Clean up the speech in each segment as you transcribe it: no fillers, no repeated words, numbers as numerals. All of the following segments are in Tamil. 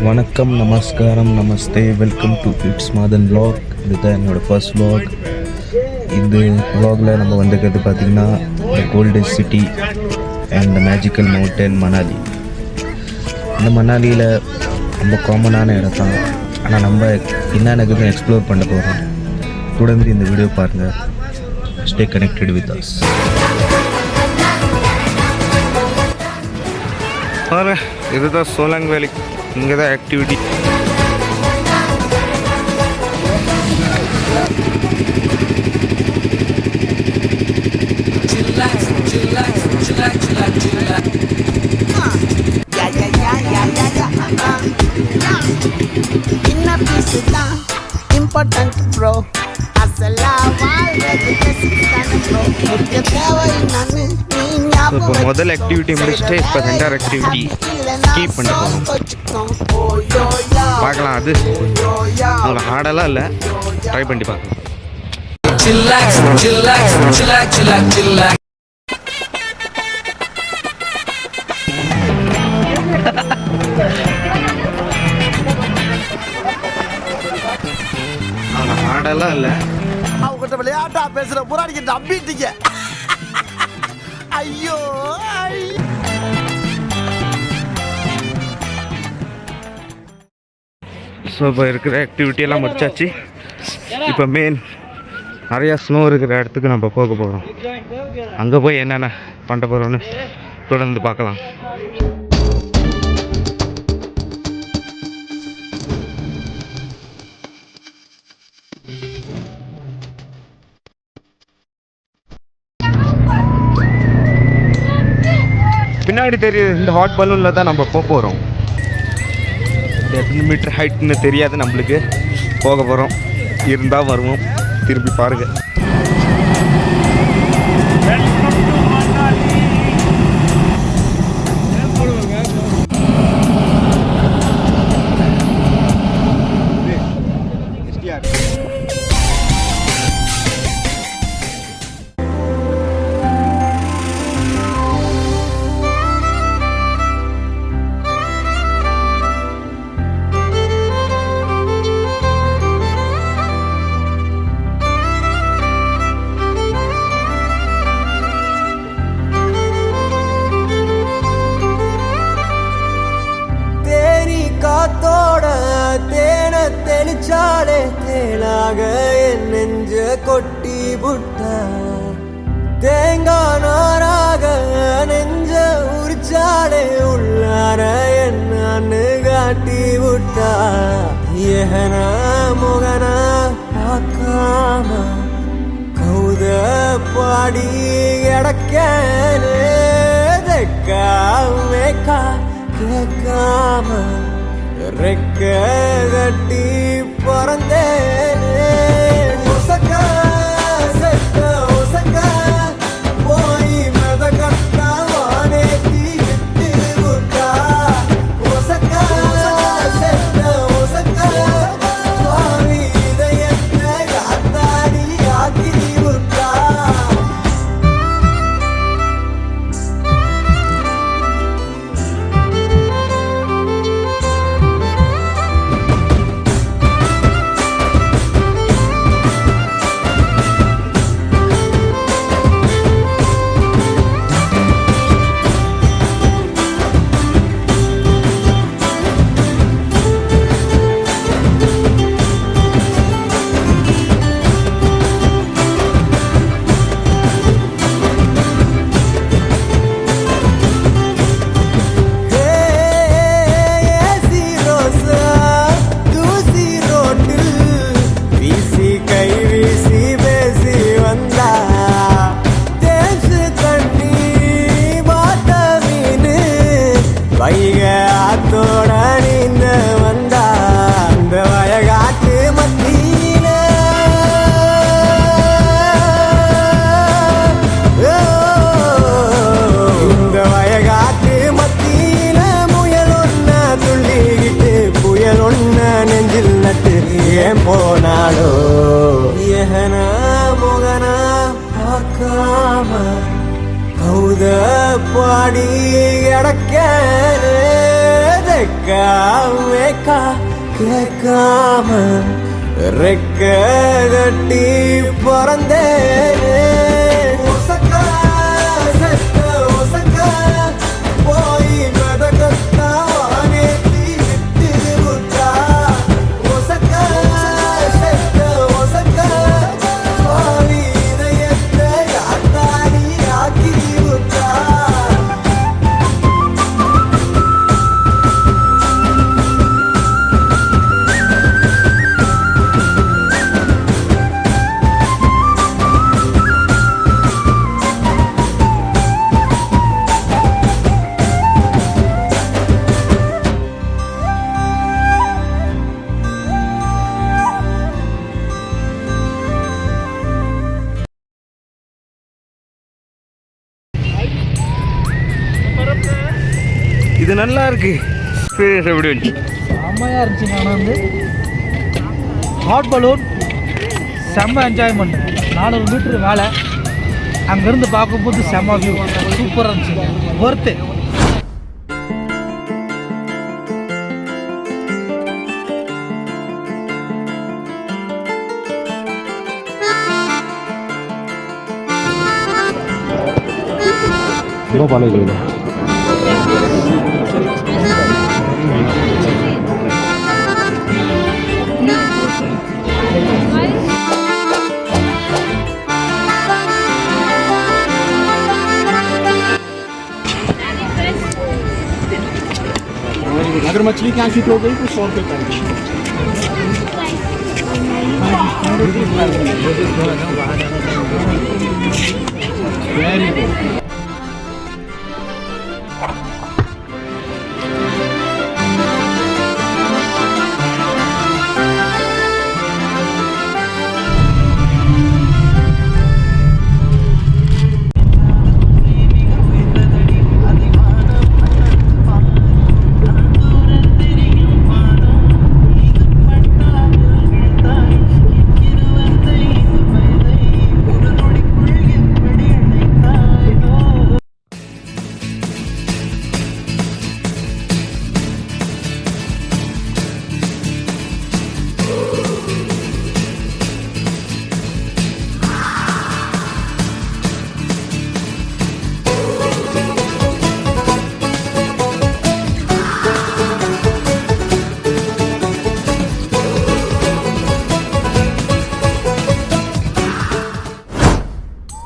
வணக்கம், நமஸ்காரம், நமஸ்தே, welcome to it's Madhan vlog. இதுதான் என்னோடய ஃபர்ஸ்ட் vlog. இந்த vlogல நம்ம வந்துக்கிறது பார்த்திங்கன்னா the coldest city and the magical mountain Manali. இந்த மணாலியில் ரொம்ப காமனான இடம் தான். ஆனால் நம்ம என்னென்னு எக்ஸ்ப்ளோர் பண்ண போகிறோம். தொடர்ந்து இந்த வீடியோ பாருங்கள். Stay connected with us. இதுதான் சோலாங் வேலி. இங்கே தான் ஆக்டிவிட்டி. இம்பார்ட்டன்ட் ப்ரோ இப்போ முதல் ஆக்டிவிட்டி முடிச்சுட்டு இப்போ ரெண்டாவது ஆக்டிவிட்டி ஸ்கீப் பண்ண போகிறோம். பார்க்கலாம். அது அவ்வளோ ஹார்டெல்லாம் இல்லை, ட்ரை பண்ணி பார்க்கலாம். அவ்வளோ ஹார்டெல்லாம் இல்லை. அவங்க விளையாட்டா பேசுற புறாடிக்கு நம்பிட்டீங்க. ஐயோ ஸோ இப்போ இருக்கிற ஆக்டிவிட்டியெல்லாம் முடிச்சாச்சு. இப்போ மெயின் நிறையா ஸ்னோ இருக்கிற இடத்துக்கு நம்ம போக போகிறோம். அங்கே போய் என்னென்ன பண்ண போகிறோன்னு தொடர்ந்து பார்க்கலாம். பின்னாடி தெரியுது இந்த ஹாட் பலூனில் தான் நம்ம போக போகிறோம். எத்தனை மீட்டர் ஹைட்னு தெரியாது நம்மளுக்கு. போக போகிறோம். இருந்தால் வருவோம். திரும்பி பாருங்கள். தெளிச்சாலே தேனாக என் நெஞ்ச கொட்டி புட்டா, தேங்காய் நாராக நெஞ்ச உரிச்சாலே உள்ளார என்னன்னு காட்டி விட்டா. ஏகனா முகனா பார்க்காம கௌத பாடி கிடக்கேனே, தெக்கா மேக்கா கேட்காம ரெக்க கட்டி பறந்தேனே. ஒசக்கா செக்க ஒசக்கா போய் மெத கட்டா வானேத்தி விட்டு விட்டா. ஒசக்கா செக்க ஒசக்கா சுவாமி இதயத்தை காத்தாடி ஆக்கி விட்டா. ஏன் போனாலோ ஏகனா முகனா பார்க்காம கௌத பாடி கிடக்கேனே. வேக்கா கேட்காம ரெக்க கட்டி பிறந்தேனே ஒசக்கா செத்த ஒசக்கா போய் மெதகத்தா நேத்தி விட்டு விட்டா ஒசக்கா செத்த ஒசக்கா போய் இதயத்தை யாத்தாடி ஆக்கி விட்டா இது நல்லா இருக்கு. எக்ஸ்பீரியன்ஸ் எப்படி இருந்துச்சு? செம்மையாக இருந்துச்சுங்க. ஆனால் வந்து ஹாட் பலூன் செம்ம என்ஜாய்மெண்ட். 400 மீட்டர் மேலே அங்கேருந்து பார்க்கும்போது செம்ம வியூ சூப்பராக இருந்துச்சுங்க. ஒர்த்து. ரொம்ப பழகு अगर मछली की आंखी हो गई तो 100 रुपये पैकेज। Very good.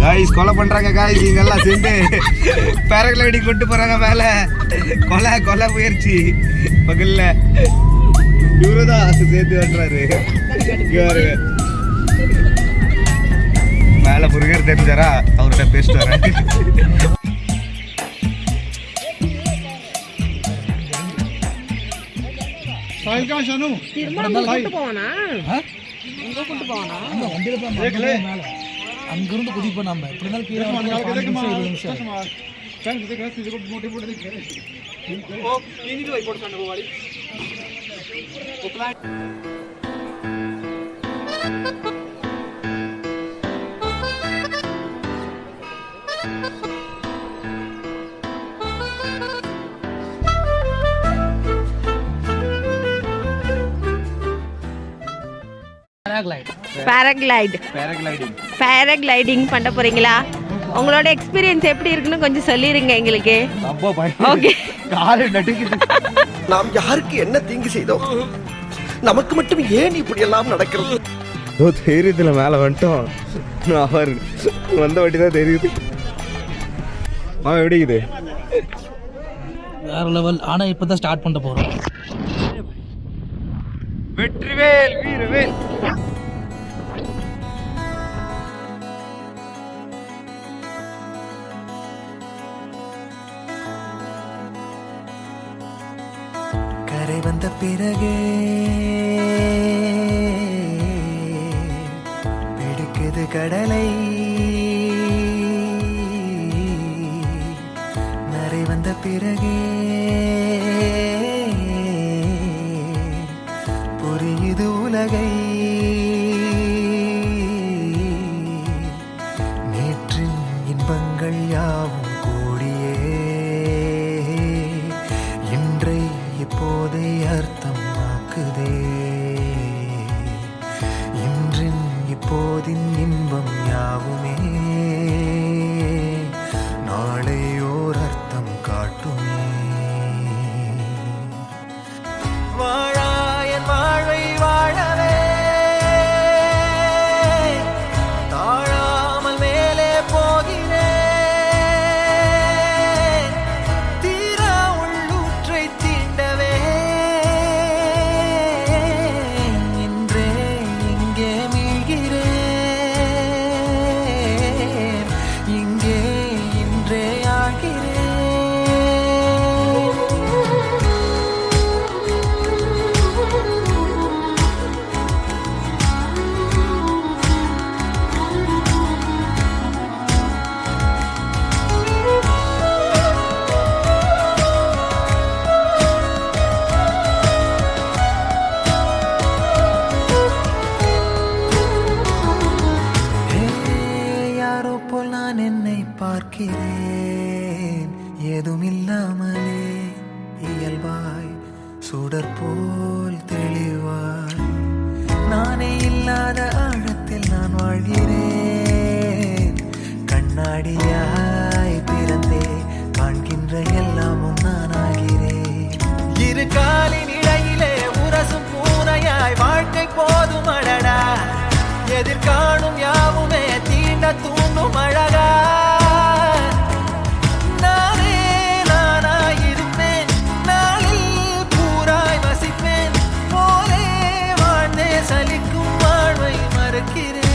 காய்ஸ் கொலை பண்ணுறாங்க காய்ஸ். இங்கெல்லாம் சேர்ந்து பேராகிளைடிங் கொண்டு போகிறாங்க மேலே. கொலை முயற்சி பகல்ல இவரு தான் சேர்த்து வட்டுறாரு. மேலே முருகர் தெரிஞ்சாரா, அவர்கிட்ட பேசிட்டு வரேன். அங்கிருந்து குதிப்போம் நம்ம. எப்படி இருந்தாலும் பேராகிளைடிங் பண்ண போறீங்களா? உங்களோட எக்ஸ்பீரியன்ஸ் எப்படி இருக்குன்னு கொஞ்சம் சொல்லிருங்க எங்களுக்கு. ஓகே. நாம் யாருக்கு என்ன தீங்கு செய்தோம்? நமக்கு மட்டும் ஏன் இப்படி எல்லாம் நடக்கிறது? தைரியத்துல மேல வந்துட்டோம். அவர் வந்த வாட்டி தான் தெரியுது. எப்படி இது வேற லெவல். ஆனா இப்பதான் ஸ்டார்ட் பண்ண போறோம். வெற்றிவேல் வீரவேல். கரை வந்த பிறகே பிடிக்குது கடலை. நரை வந்த பிறகே புரியுது உலகை. நேற்றின் இன்பங்கள் யாவும் கூடியே இன்றை இப்போ இப்போதின் இன்பம் யாவுமே நாளை ஓர் அர்த்தம் காட்டுமே. வாழாயன் வாழ்வை வாழவே தாழாமல் மேலே போகிறேன். தீரா உள்ளூற்றை தீண்டவே இன்றே இங்கே மீழ்கிறேன். இங்கே இன்றே ஆகிறேன். யாரோ போல் நான் என்னை பார்க்கிறேன். ஏதுமில்லாமலே இயல்பாய் சுடர் போல் தெளிவாய் நானே இல்லாத ஆழத்தில் நான் வாழ்கிறேன். கண்ணாடியாய் பிறந்தே காண்கின்ற எல்லாமும் நான் ஆகிறேன். இரு காலின் இடையிலே உரசும் பூனையாய் வாழ்க்கை போதும் அடடா. எதிர்காணும் யாவுமே தீண்ட தூண்டும் அழகா. நானே நானாயிருப்பேன். நாளில் பூராய் வசிப்பேன். போலே வாழ்ந்தே சலிக்கும் வாழ்வை மறுக்கிறேன்.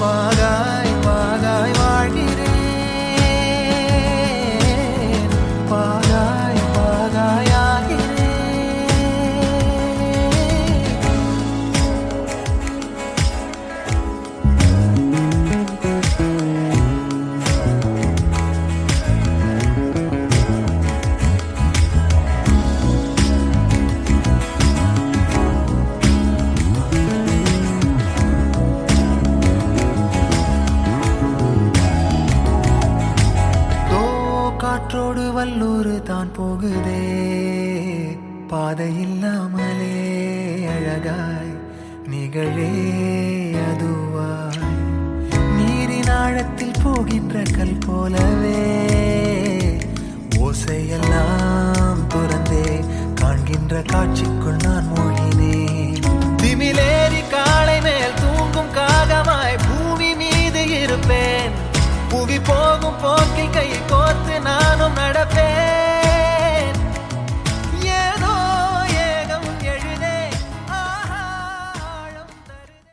வாகாய் வாகாய் வாழ்கிறேன். வாகாய் வாகாய் ஆகிறேன். காற்றோடு வல்லூர் தான் போகுதே. பாதை இல்லாமலே அழகாய் நிகழே அதுவாய் நீரின் ஆழத்தில் போகின்ற கல் போலவே ஓசையெல்லாம் துறந்தே காண்கின்ற காட்சிக்குள் நான் மூழ்கினேன். திமிலேறி காலை மேல் தூங்கும் காகமாய் பூமி மீது இருப்பேன். புவி போகும் போக்கில் கை கோர்த்து நானும் நடப்பேன்.